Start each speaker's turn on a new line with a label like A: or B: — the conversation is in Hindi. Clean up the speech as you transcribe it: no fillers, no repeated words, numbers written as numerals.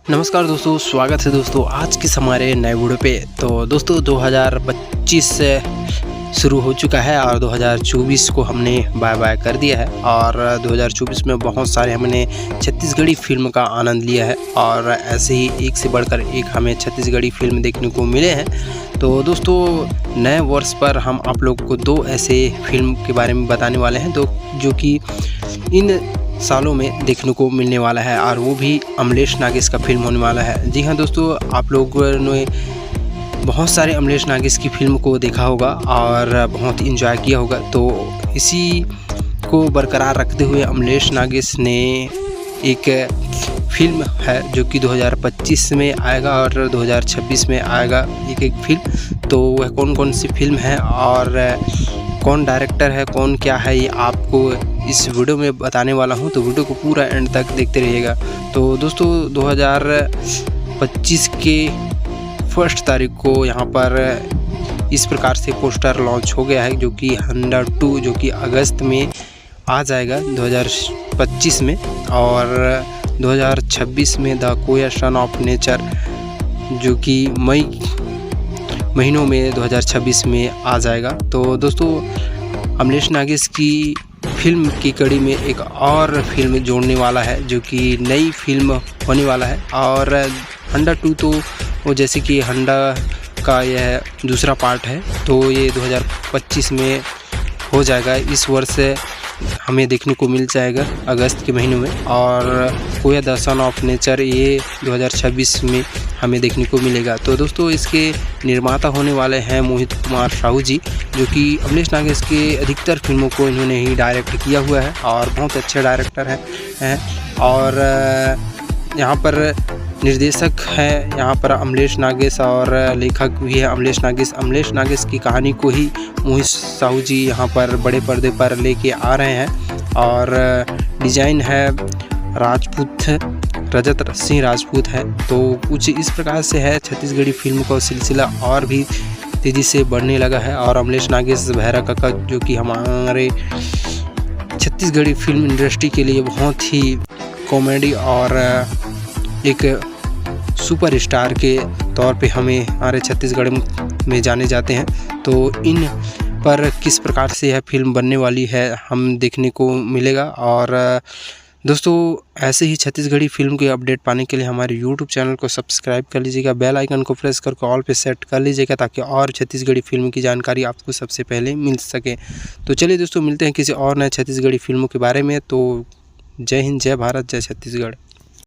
A: नमस्कार दोस्तों, स्वागत है दोस्तों आज के हमारे नए वीडियो पे। तो दोस्तों 2025 से शुरू हो चुका है और 2024 को हमने बाय बाय कर दिया है और 2024 में बहुत सारे हमने छत्तीसगढ़ी फिल्म का आनंद लिया है और ऐसे ही एक से बढ़कर एक हमें छत्तीसगढ़ी फिल्म देखने को मिले हैं। तो दोस्तों नए वर्ष पर हम आप लोग को दो ऐसे फिल्म के बारे में बताने वाले हैं जो कि इन सालों में देखने को मिलने वाला है और वो भी अमलेश नागेश का फिल्म होने वाला है। जी हाँ दोस्तों, आप लोगों ने बहुत सारे अमलेश नागेश की फिल्म को देखा होगा और बहुत इंजॉय किया होगा। तो इसी को बरकरार रखते हुए अमलेश नागेश ने एक फिल्म है जो कि 2025 में आएगा और 2026 में आएगा एक फिल्म। तो वह कौन कौन सी फिल्म है और कौन डायरेक्टर है, कौन क्या है, ये आपको इस वीडियो में बताने वाला हूं। तो वीडियो को पूरा एंड तक देखते रहिएगा। तो दोस्तों 2025 के फर्स्ट तारीख को यहाँ पर इस प्रकार से पोस्टर लॉन्च हो गया है जो कि हंडा 2 जो कि अगस्त में आ जाएगा 2025 में और 2026 में द क्वेश्चन ऑफ नेचर जो कि मई महीनों में 2026 में आ जाएगा। तो दोस्तों अमलेश नागेश की फिल्म की कड़ी में एक और फिल्म जोड़ने वाला है जो कि नई फिल्म होने वाला है और हंडा 2 तो वो जैसे कि हंडा का यह दूसरा पार्ट है तो ये 2025 में हो जाएगा। इस वर्ष हमें देखने को मिल जाएगा अगस्त के महीने में और कोया द सन ऑफ नेचर ये 2026 में हमें देखने को मिलेगा। तो दोस्तों इसके निर्माता होने वाले हैं मोहित कुमार साहू जी जो कि अमलेश नागेश के अधिकतर फिल्मों को इन्होंने ही डायरेक्ट किया हुआ है और बहुत अच्छे डायरेक्टर हैं और यहाँ पर निर्देशक है यहाँ पर अमलेश नागेश और लेखक भी है अमलेश नागेश की कहानी को ही मोहित साहू जी यहाँ पर बड़े पर्दे पर लेके आ रहे हैं और डिजाइन है रजत सिंह राजपूत है। तो कुछ इस प्रकार से है छत्तीसगढ़ी फिल्म का सिलसिला और भी तेज़ी से बढ़ने लगा है और अमलेश नागेश भैरा काका जो कि हमारे छत्तीसगढ़ी फिल्म इंडस्ट्री के लिए बहुत ही कॉमेडी और एक सुपर स्टार के तौर पे हमारे छत्तीसगढ़ में जाने जाते हैं। तो इन पर किस प्रकार से यह फिल्म बनने वाली है हम देखने को मिलेगा और दोस्तों ऐसे ही छत्तीसगढ़ी फिल्म के अपडेट पाने के लिए हमारे YouTube चैनल को सब्सक्राइब कर लीजिएगा, बेल आइकन को प्रेस करके ऑल पे सेट कर लीजिएगा ताकि और छत्तीसगढ़ी फिल्म की जानकारी आपको सबसे पहले मिल सके। तो चलिए दोस्तों मिलते हैं किसी और नए छत्तीसगढ़ी फिल्मों के बारे में। तो जय हिंद, जय भारत, जय छत्तीसगढ़।